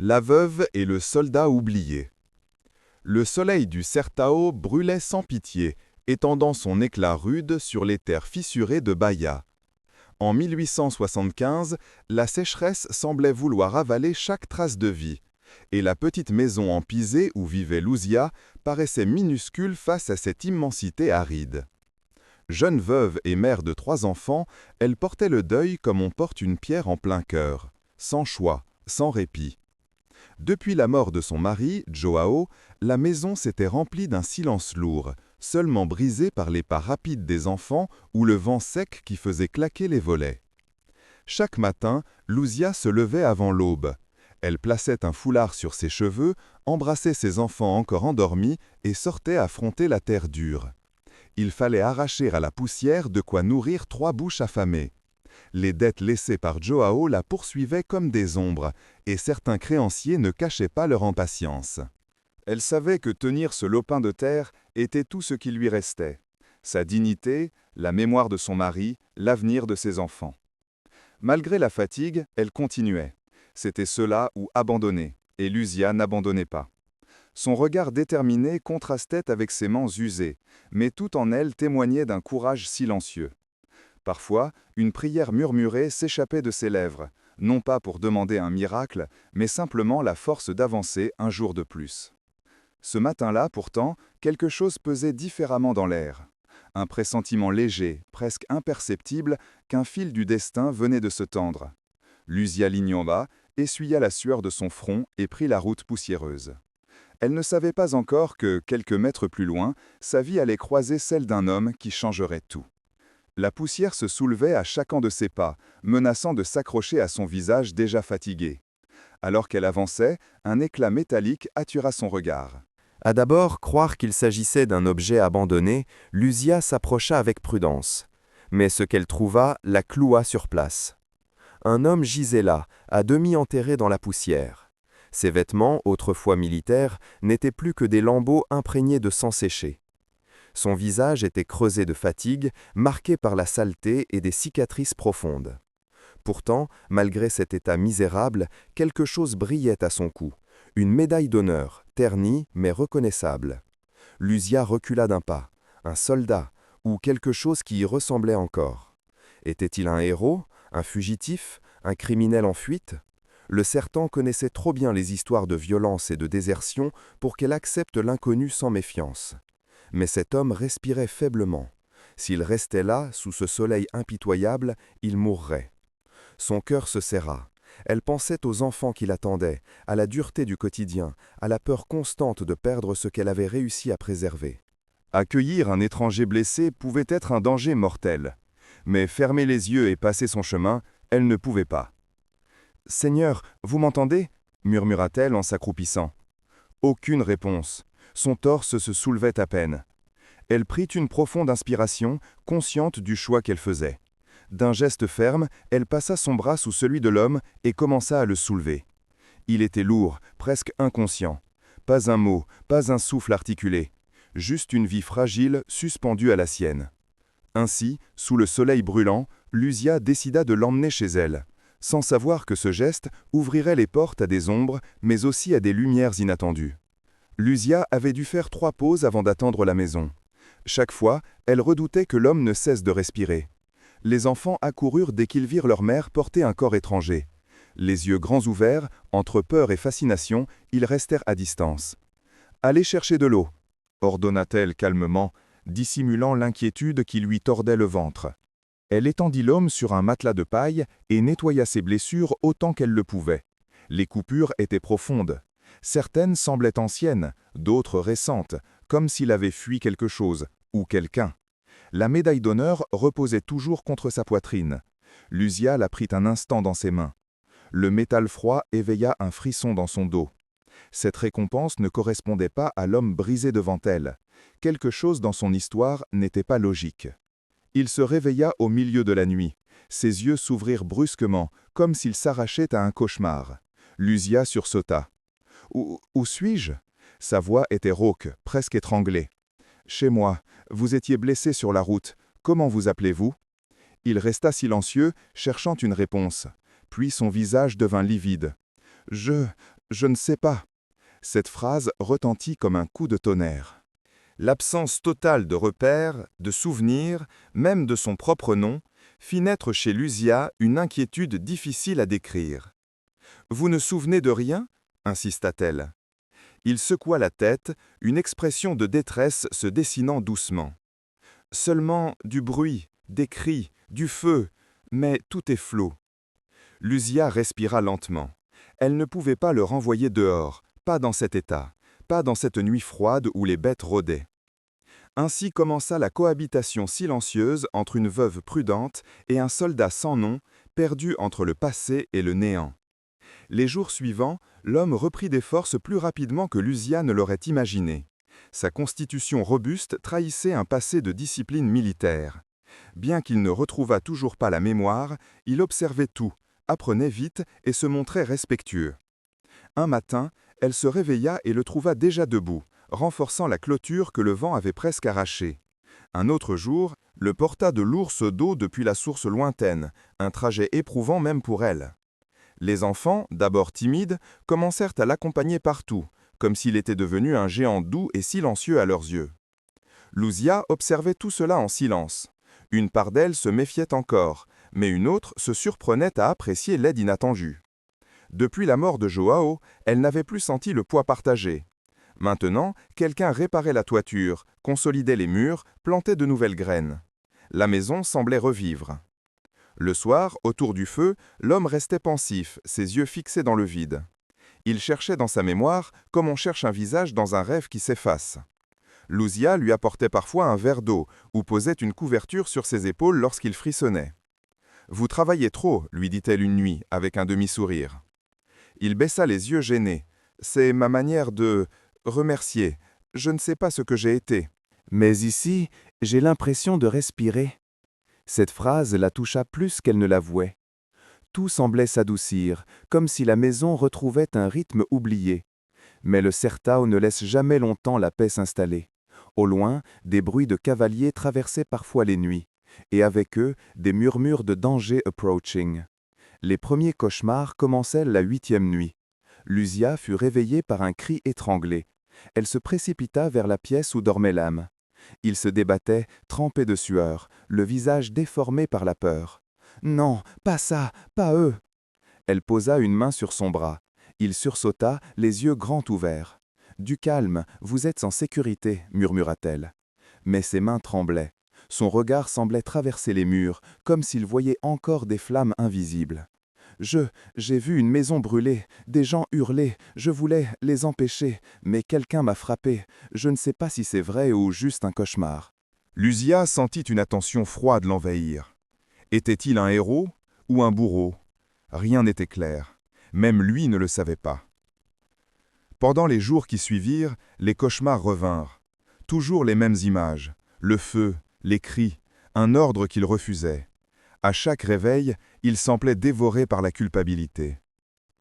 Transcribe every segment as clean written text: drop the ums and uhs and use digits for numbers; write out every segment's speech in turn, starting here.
La veuve et le soldat oublié. Le soleil du Certao brûlait sans pitié, étendant son éclat rude sur les terres fissurées de Bahia. En 1875, la sécheresse semblait vouloir avaler chaque trace de vie, et la petite maison en pisé où vivait Luzia paraissait minuscule face à cette immensité aride. Jeune veuve et mère de 3 enfants, elle portait le deuil comme on porte une pierre en plein cœur, sans choix, sans répit. Depuis la mort de son mari, Joao, la maison s'était remplie d'un silence lourd, seulement brisé par les pas rapides des enfants ou le vent sec qui faisait claquer les volets. Chaque matin, Luzia se levait avant l'aube. Elle plaçait un foulard sur ses cheveux, embrassait ses enfants encore endormis et sortait affronter la terre dure. Il fallait arracher à la poussière de quoi nourrir 3 bouches affamées. Les dettes laissées par Joao la poursuivaient comme des ombres, et certains créanciers ne cachaient pas leur impatience. Elle savait que tenir ce lopin de terre était tout ce qui lui restait. Sa dignité, la mémoire de son mari, l'avenir de ses enfants. Malgré la fatigue, elle continuait. C'était cela ou abandonner, et Luzia n'abandonnait pas. Son regard déterminé contrastait avec ses mains usées, mais tout en elle témoignait d'un courage silencieux. Parfois, une prière murmurée s'échappait de ses lèvres, non pas pour demander un miracle, mais simplement la force d'avancer un jour de plus. Ce matin-là, pourtant, quelque chose pesait différemment dans l'air. Un pressentiment léger, presque imperceptible, qu'un fil du destin venait de se tendre. Luzia Lignova essuya la sueur de son front et prit la route poussiéreuse. Elle ne savait pas encore que, quelques mètres plus loin, sa vie allait croiser celle d'un homme qui changerait tout. La poussière se soulevait à chacun de ses pas, menaçant de s'accrocher à son visage déjà fatigué. Alors qu'elle avançait, un éclat métallique attira son regard. À d'abord croire qu'il s'agissait d'un objet abandonné, Luzia s'approcha avec prudence. Mais ce qu'elle trouva la cloua sur place. Un homme gisait là, à demi enterré dans la poussière. Ses vêtements, autrefois militaires, n'étaient plus que des lambeaux imprégnés de sang séché. Son visage était creusé de fatigue, marqué par la saleté et des cicatrices profondes. Pourtant, malgré cet état misérable, quelque chose brillait à son cou. Une médaille d'honneur, ternie mais reconnaissable. Luzia recula d'un pas. Un soldat, ou quelque chose qui y ressemblait encore. Était-il un héros, un fugitif, un criminel en fuite? Le sertent connaissait trop bien les histoires de violence et de désertion pour qu'elle accepte l'inconnu sans méfiance. Mais cet homme respirait faiblement. S'il restait là, sous ce soleil impitoyable, il mourrait. Son cœur se serra. Elle pensait aux enfants qui l'attendaient, à la dureté du quotidien, à la peur constante de perdre ce qu'elle avait réussi à préserver. Accueillir un étranger blessé pouvait être un danger mortel. Mais fermer les yeux et passer son chemin, elle ne pouvait pas. « Seigneur, vous m'entendez » murmura-t-elle en s'accroupissant. Aucune réponse. Son torse se soulevait à peine. Elle prit une profonde inspiration, consciente du choix qu'elle faisait. D'un geste ferme, elle passa son bras sous celui de l'homme et commença à le soulever. Il était lourd, presque inconscient. Pas un mot, pas un souffle articulé. Juste une vie fragile suspendue à la sienne. Ainsi, sous le soleil brûlant, Luzia décida de l'emmener chez elle, sans savoir que ce geste ouvrirait les portes à des ombres, mais aussi à des lumières inattendues. Luzia avait dû faire 3 pauses avant d'attendre la maison. Chaque fois, elle redoutait que l'homme ne cesse de respirer. Les enfants accoururent dès qu'ils virent leur mère porter un corps étranger. Les yeux grands ouverts, entre peur et fascination, ils restèrent à distance. « Allez chercher de l'eau » ordonna-t-elle calmement, dissimulant l'inquiétude qui lui tordait le ventre. Elle étendit l'homme sur un matelas de paille et nettoya ses blessures autant qu'elle le pouvait. Les coupures étaient profondes. Certaines semblaient anciennes, d'autres récentes, comme s'il avait fui quelque chose, ou quelqu'un. La médaille d'honneur reposait toujours contre sa poitrine. Luzia la prit un instant dans ses mains. Le métal froid éveilla un frisson dans son dos. Cette récompense ne correspondait pas à l'homme brisé devant elle. Quelque chose dans son histoire n'était pas logique. Il se réveilla au milieu de la nuit. Ses yeux s'ouvrirent brusquement, comme s'il s'arrachait à un cauchemar. Luzia sursauta. « Où suis-je » Sa voix était rauque, presque étranglée. « Chez moi. Vous étiez blessé sur la route. Comment vous appelez-vous » Il resta silencieux, cherchant une réponse. Puis son visage devint livide. « Je Je ne sais pas. Cette phrase retentit comme un coup de tonnerre. L'absence totale de repères, de souvenirs, même de son propre nom, fit naître chez Luzia une inquiétude difficile à décrire. « Vous ne souvenez de rien » insista-t-elle. Il secoua la tête, une expression de détresse se dessinant doucement. « Seulement du bruit, des cris, du feu, mais tout est flot. » Luzia respira lentement. Elle ne pouvait pas le renvoyer dehors, pas dans cet état, pas dans cette nuit froide où les bêtes rôdaient. Ainsi commença la cohabitation silencieuse entre une veuve prudente et un soldat sans nom, perdu entre le passé et le néant. Les jours suivants, l'homme reprit des forces plus rapidement que Luzia ne l'aurait imaginé. Sa constitution robuste trahissait un passé de discipline militaire. Bien qu'il ne retrouvât toujours pas la mémoire, il observait tout, apprenait vite et se montrait respectueux. Un matin, elle se réveilla et le trouva déjà debout, renforçant la clôture que le vent avait presque arrachée. Un autre jour, le porta de l'ours d'eau depuis la source lointaine, un trajet éprouvant même pour elle. Les enfants, d'abord timides, commencèrent à l'accompagner partout, comme s'il était devenu un géant doux et silencieux à leurs yeux. Luzia observait tout cela en silence. Une part d'elle se méfiait encore, mais une autre se surprenait à apprécier l'aide inattendue. Depuis la mort de Joao, elle n'avait plus senti le poids partagé. Maintenant, quelqu'un réparait la toiture, consolidait les murs, plantait de nouvelles graines. La maison semblait revivre. Le soir, autour du feu, l'homme restait pensif, ses yeux fixés dans le vide. Il cherchait dans sa mémoire comme on cherche un visage dans un rêve qui s'efface. Luzia lui apportait parfois un verre d'eau ou posait une couverture sur ses épaules lorsqu'il frissonnait. « Vous travaillez trop », lui dit-elle une nuit, avec un demi-sourire. Il baissa les yeux gênés. « C'est ma manière de remercier. Je ne sais pas ce que j'ai été. » « Mais ici, j'ai l'impression de respirer. » Cette phrase la toucha plus qu'elle ne l'avouait. Tout semblait s'adoucir, comme si la maison retrouvait un rythme oublié. Mais le sertao ne laisse jamais longtemps la paix s'installer. Au loin, des bruits de cavaliers traversaient parfois les nuits, et avec eux, des murmures de danger approaching. Les premiers cauchemars commençaient la 8e nuit. Luzia fut réveillée par un cri étranglé. Elle se précipita vers la pièce où dormait l'âme. Il se débattait, trempé de sueur, le visage déformé par la peur. « Non, pas ça, pas eux !» Elle posa une main sur son bras. Il sursauta, les yeux grands ouverts. « Du calme, vous êtes en sécurité, » murmura-t-elle. Mais ses mains tremblaient. Son regard semblait traverser les murs, comme s'il voyait encore des flammes invisibles. J'ai vu une maison brûler, des gens hurler, je voulais les empêcher, mais quelqu'un m'a frappé. Je ne sais pas si c'est vrai ou juste un cauchemar. » Luzia sentit une attention froide l'envahir. Était-il un héros ou un bourreau? Rien n'était clair. Même lui ne le savait pas. Pendant les jours qui suivirent, les cauchemars revinrent. Toujours les mêmes images, le feu, les cris, un ordre qu'il refusait. À chaque réveil, il semblait dévoré par la culpabilité.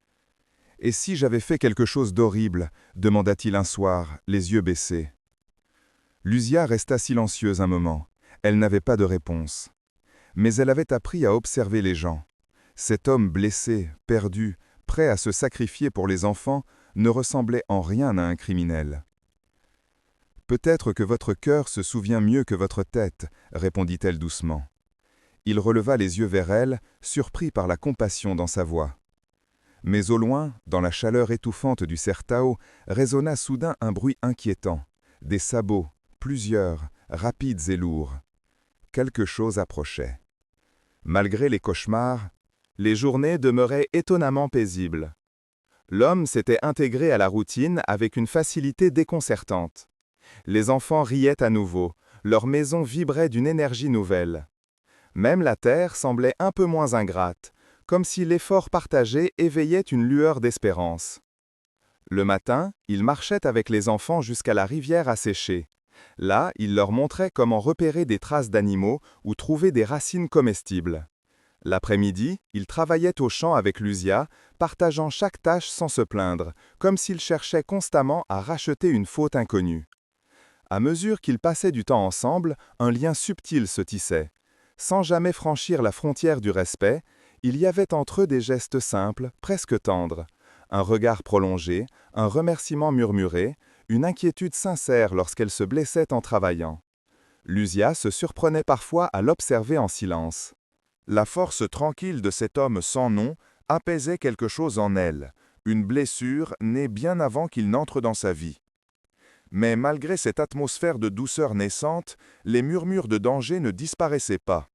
« Et si j'avais fait quelque chose d'horrible » demanda-t-il un soir, les yeux baissés. Luzia resta silencieuse un moment. Elle n'avait pas de réponse. Mais elle avait appris à observer les gens. Cet homme blessé, perdu, prêt à se sacrifier pour les enfants, ne ressemblait en rien à un criminel. « Peut-être que votre cœur se souvient mieux que votre tête, » répondit-elle doucement. Il releva les yeux vers elle, surpris par la compassion dans sa voix. Mais au loin, dans la chaleur étouffante du sertao, résonna soudain un bruit inquiétant. Des sabots, plusieurs, rapides et lourds. Quelque chose approchait. Malgré les cauchemars, les journées demeuraient étonnamment paisibles. L'homme s'était intégré à la routine avec une facilité déconcertante. Les enfants riaient à nouveau, leur maison vibrait d'une énergie nouvelle. Même la terre semblait un peu moins ingrate, comme si l'effort partagé éveillait une lueur d'espérance. Le matin, il marchait avec les enfants jusqu'à la rivière asséchée. Là, il leur montrait comment repérer des traces d'animaux ou trouver des racines comestibles. L'après-midi, il travaillait au champ avec Luzia, partageant chaque tâche sans se plaindre, comme s'il cherchait constamment à racheter une faute inconnue. À mesure qu'ils passaient du temps ensemble, un lien subtil se tissait. Sans jamais franchir la frontière du respect, il y avait entre eux des gestes simples, presque tendres. Un regard prolongé, un remerciement murmuré, une inquiétude sincère lorsqu'elle se blessait en travaillant. Lucia se surprenait parfois à l'observer en silence. La force tranquille de cet homme sans nom apaisait quelque chose en elle, une blessure née bien avant qu'il n'entre dans sa vie. Mais malgré cette atmosphère de douceur naissante, les murmures de danger ne disparaissaient pas.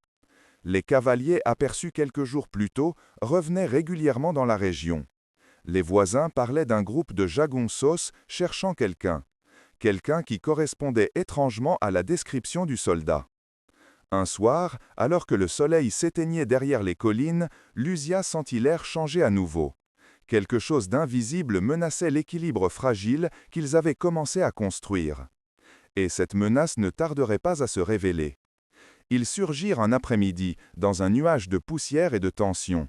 Les cavaliers aperçus quelques jours plus tôt revenaient régulièrement dans la région. Les voisins parlaient d'un groupe de jagunços cherchant quelqu'un qui correspondait étrangement à la description du soldat. Un soir, alors que le soleil s'éteignait derrière les collines, Lucia sentit l'air changer à nouveau. Quelque chose d'invisible menaçait l'équilibre fragile qu'ils avaient commencé à construire. Et cette menace ne tarderait pas à se révéler. Ils surgirent un après-midi, dans un nuage de poussière et de tension.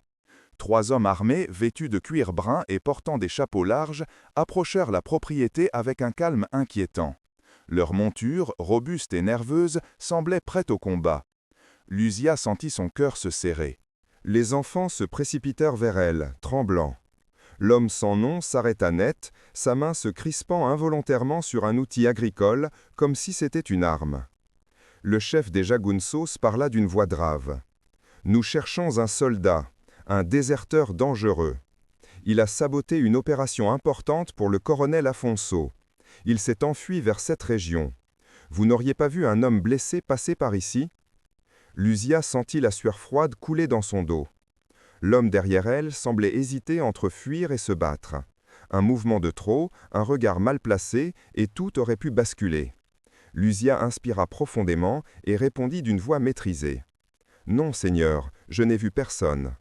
3 hommes armés, vêtus de cuir brun et portant des chapeaux larges, approchèrent la propriété avec un calme inquiétant. Leur monture, robuste et nerveuse, semblait prête au combat. Lucia sentit son cœur se serrer. Les enfants se précipitèrent vers elle, tremblants. L'homme sans nom s'arrêta net, sa main se crispant involontairement sur un outil agricole, comme si c'était une arme. Le chef des jagunços parla d'une voix grave. « Nous cherchons un soldat, un déserteur dangereux. Il a saboté une opération importante pour le colonel Afonso. Il s'est enfui vers cette région. Vous n'auriez pas vu un homme blessé passer par ici ?» Lucia sentit la sueur froide couler dans son dos. L'homme derrière elle semblait hésiter entre fuir et se battre. Un mouvement de trop, un regard mal placé, et tout aurait pu basculer. Lucia inspira profondément et répondit d'une voix maîtrisée. « Non, Seigneur, je n'ai vu personne. »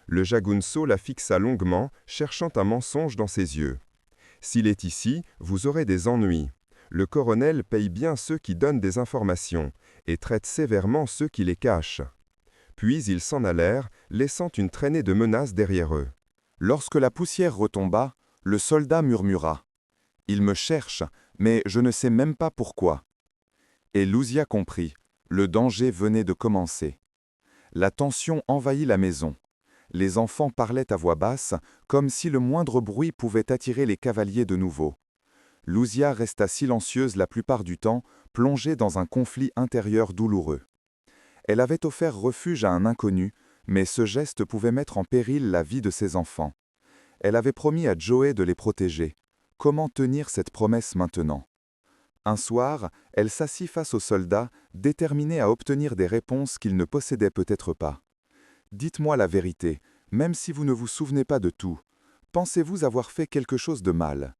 Le jagunço la fixa longuement, cherchant un mensonge dans ses yeux. « S'il est ici, vous aurez des ennuis. Le colonel paye bien ceux qui donnent des informations et traite sévèrement ceux qui les cachent. » Puis ils s'en allèrent, laissant une traînée de menaces derrière eux. Lorsque la poussière retomba, le soldat murmura « Il me cherche, mais je ne sais même pas pourquoi. » Et Lucia comprit, le danger venait de commencer. La tension envahit la maison. Les enfants parlaient à voix basse, comme si le moindre bruit pouvait attirer les cavaliers de nouveau. Lucia resta silencieuse la plupart du temps, plongée dans un conflit intérieur douloureux. Elle avait offert refuge à un inconnu, mais ce geste pouvait mettre en péril la vie de ses enfants. Elle avait promis à Joey de les protéger. Comment tenir cette promesse maintenant? Un soir, elle s'assit face au soldat, déterminée à obtenir des réponses qu'il ne possédait peut-être pas. « Dites-moi la vérité, même si vous ne vous souvenez pas de tout. Pensez-vous avoir fait quelque chose de mal ?»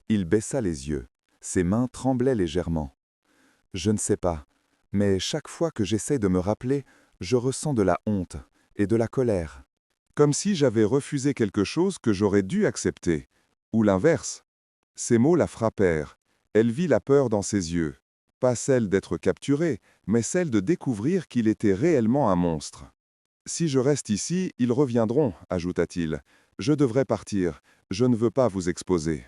Il baissa les yeux. Ses mains tremblaient légèrement. « Je ne sais pas, mais chaque fois que j'essaie de me rappeler, je ressens de la honte et de la colère. Comme si j'avais refusé quelque chose que j'aurais dû accepter. Ou l'inverse. » Ces mots la frappèrent. Elle vit la peur dans ses yeux. Pas celle d'être capturée, mais celle de découvrir qu'il était réellement un monstre. « Si je reste ici, ils reviendront, » ajouta-t-il. « Je devrais partir. Je ne veux pas vous exposer. »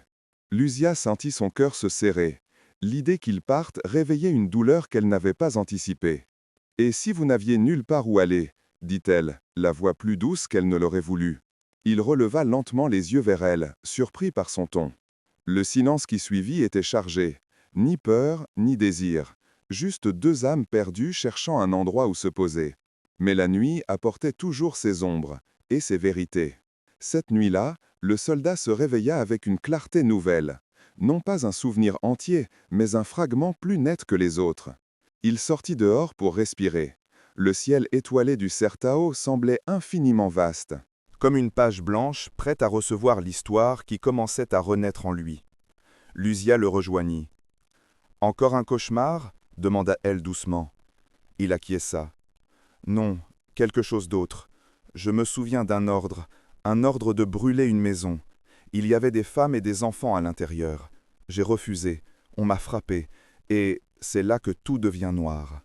Lucia sentit son cœur se serrer. L'idée qu'ils partent réveillait une douleur qu'elle n'avait pas anticipée. « Et si vous n'aviez nulle part où aller ?» dit-elle, la voix plus douce qu'elle ne l'aurait voulu. Il releva lentement les yeux vers elle, surpris par son ton. Le silence qui suivit était chargé. Ni peur, ni désir. Juste 2 âmes perdues cherchant un endroit où se poser. Mais la nuit apportait toujours ses ombres et ses vérités. Cette nuit-là, le soldat se réveilla avec une clarté nouvelle. Non pas un souvenir entier, mais un fragment plus net que les autres. Il sortit dehors pour respirer. Le ciel étoilé du Sertao semblait infiniment vaste, comme une page blanche prête à recevoir l'histoire qui commençait à renaître en lui. Lucia le rejoignit. « Encore un cauchemar » demanda-t-elle doucement. Il acquiesça. « Non, quelque chose d'autre. Je me souviens d'un ordre de brûler une maison. Il y avait des femmes et des enfants à l'intérieur. J'ai refusé, on m'a frappé, et c'est là que tout devient noir. »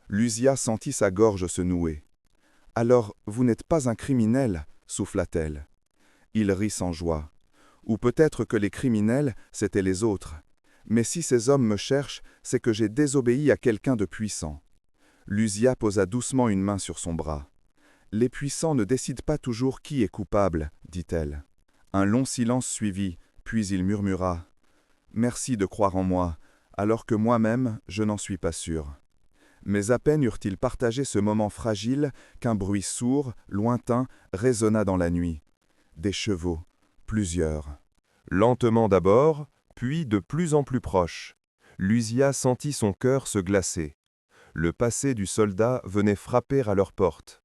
Lucia sentit sa gorge se nouer. « Alors, vous n'êtes pas un criminel » souffla-t-elle. Il rit sans joie. « Ou peut-être que les criminels, c'étaient les autres. Mais si ces hommes me cherchent, c'est que j'ai désobéi à quelqu'un de puissant. » Lucia posa doucement une main sur son bras. « Les puissants ne décident pas toujours qui est coupable, dit-elle. Un long silence suivit, puis il murmura « Merci de croire en moi, alors que moi-même, je n'en suis pas sûr. » Mais à peine eurent-ils partagé ce moment fragile qu'un bruit sourd, lointain, résonna dans la nuit. Des chevaux, plusieurs. Lentement d'abord, puis de plus en plus proche. Lucia sentit son cœur se glacer. Le passé du soldat venait frapper à leur porte.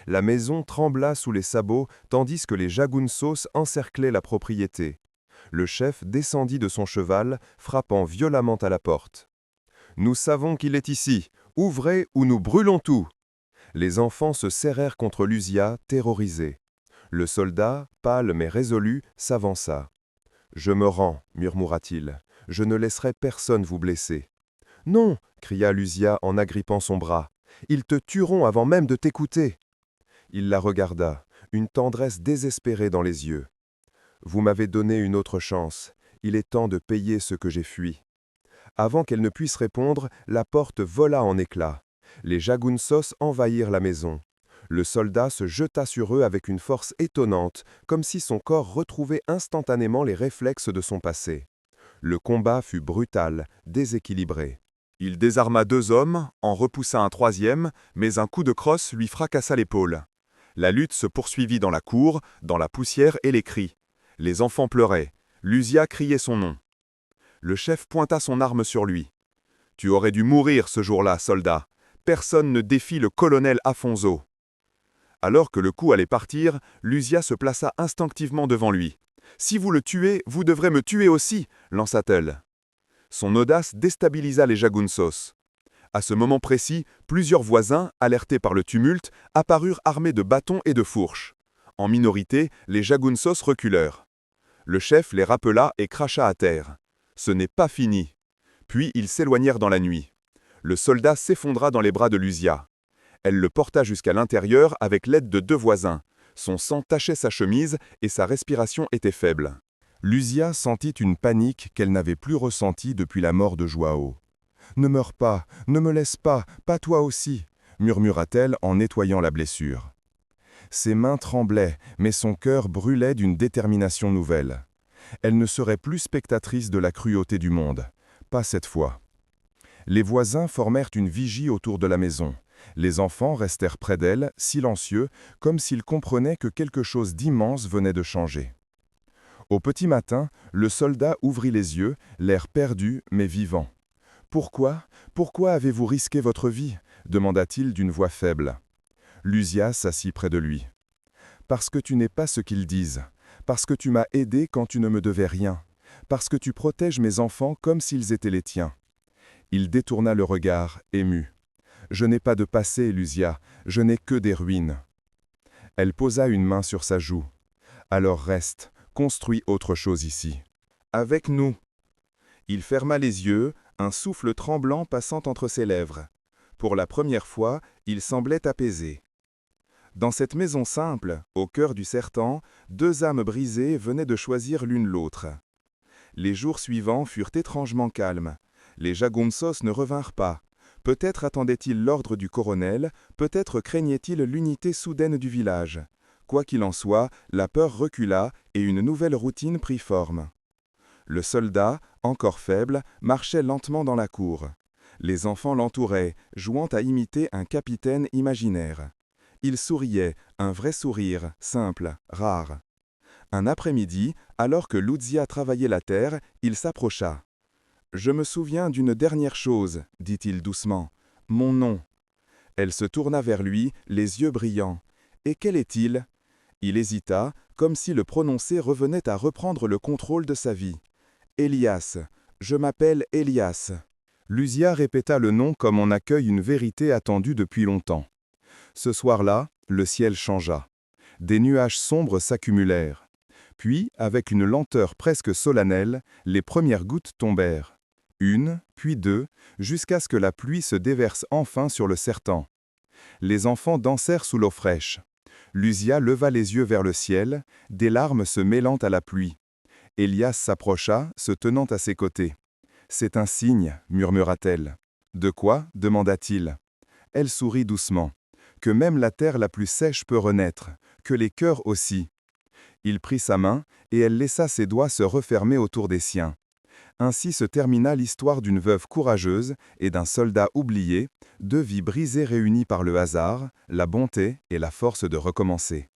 La maison trembla sous les sabots tandis que les jagunsos encerclaient la propriété. Le chef descendit de son cheval, frappant violemment à la porte. « Nous savons qu'il est ici. Ouvrez ou nous brûlons tout !» Les enfants se serrèrent contre Lucia, terrorisés. Le soldat, pâle mais résolu, s'avança. « Je me rends, murmura-t-il. Je ne laisserai personne vous blesser. »« Non !» cria Lucia en agrippant son bras. « Ils te tueront avant même de t'écouter. » Il la regarda, une tendresse désespérée dans les yeux. « Vous m'avez donné une autre chance. Il est temps de payer ce que j'ai fui. » Avant qu'elle ne puisse répondre, la porte vola en éclats. Les jagunsos envahirent la maison. Le soldat se jeta sur eux avec une force étonnante, comme si son corps retrouvait instantanément les réflexes de son passé. Le combat fut brutal, déséquilibré. Il désarma 2 hommes, en repoussa un 3e, mais un coup de crosse lui fracassa l'épaule. La lutte se poursuivit dans la cour, dans la poussière et les cris. Les enfants pleuraient. Lucia criait son nom. Le chef pointa son arme sur lui. « Tu aurais dû mourir ce jour-là, soldat. Personne ne défie le colonel Afonso. » Alors que le coup allait partir, Lucia se plaça instinctivement devant lui. « Si vous le tuez, vous devrez me tuer aussi !» lança-t-elle. Son audace déstabilisa les jagunsos. À ce moment précis, plusieurs voisins, alertés par le tumulte, apparurent armés de bâtons et de fourches. En minorité, les jagunsos reculèrent. Le chef les rappela et cracha à terre. Ce n'est pas fini. Puis ils s'éloignèrent dans la nuit. Le soldat s'effondra dans les bras de Lucia. Elle le porta jusqu'à l'intérieur avec l'aide de 2 voisins. Son sang tachait sa chemise et sa respiration était faible. Lucia sentit une panique qu'elle n'avait plus ressentie depuis la mort de Joao. « Ne meurs pas, ne me laisse pas, pas toi aussi !» murmura-t-elle en nettoyant la blessure. Ses mains tremblaient, mais son cœur brûlait d'une détermination nouvelle. Elle ne serait plus spectatrice de la cruauté du monde. Pas cette fois. Les voisins formèrent une vigie autour de la maison. Les enfants restèrent près d'elle, silencieux, comme s'ils comprenaient que quelque chose d'immense venait de changer. Au petit matin, le soldat ouvrit les yeux, l'air perdu mais vivant. « Pourquoi avez-vous risqué votre vie ?» demanda-t-il d'une voix faible. Lucia s'assit près de lui. « Parce que tu n'es pas ce qu'ils disent. Parce que tu m'as aidé quand tu ne me devais rien. Parce que tu protèges mes enfants comme s'ils étaient les tiens. » Il détourna le regard, ému. « Je n'ai pas de passé, Lucia, je n'ai que des ruines. » Elle posa une main sur sa joue. « Alors reste, construis autre chose ici. Avec nous. » Il ferma les yeux, un souffle tremblant passant entre ses lèvres. Pour la première fois, il semblait apaisé. Dans cette maison simple, au cœur du sertan, 2 âmes brisées venaient de choisir l'une l'autre. Les jours suivants furent étrangement calmes. Les jagunsos ne revinrent pas. Peut-être attendaient-ils l'ordre du colonel, peut-être craignaient-ils l'unité soudaine du village. Quoi qu'il en soit, la peur recula et une nouvelle routine prit forme. Le soldat, encore faible, marchait lentement dans la cour. Les enfants l'entouraient, jouant à imiter un capitaine imaginaire. Il souriait, un vrai sourire, simple, rare. Un après-midi, alors que Lucia travaillait la terre, il s'approcha. « Je me souviens d'une dernière chose, dit-il doucement. Mon nom. » Elle se tourna vers lui, les yeux brillants. « Et quel est-il » Il hésita, comme si le prononcer revenait à reprendre le contrôle de sa vie. « Elias. Je m'appelle Elias. » Lucia répéta le nom comme on accueille une vérité attendue depuis longtemps. Ce soir-là, le ciel changea. Des nuages sombres s'accumulèrent. Puis, avec une lenteur presque solennelle, les premières gouttes tombèrent. 1, puis 2, jusqu'à ce que la pluie se déverse enfin sur le sertan. Les enfants dansèrent sous l'eau fraîche. Lucia leva les yeux vers le ciel, des larmes se mêlant à la pluie. Elias s'approcha, se tenant à ses côtés. « C'est un signe, murmura-t-elle. « De quoi » demanda-t-il. Elle sourit doucement. « Que même la terre la plus sèche peut renaître, que les cœurs aussi. » Il prit sa main, et elle laissa ses doigts se refermer autour des siens. Ainsi se termina l'histoire d'une veuve courageuse et d'un soldat oublié, deux vies brisées réunies par le hasard, la bonté et la force de recommencer.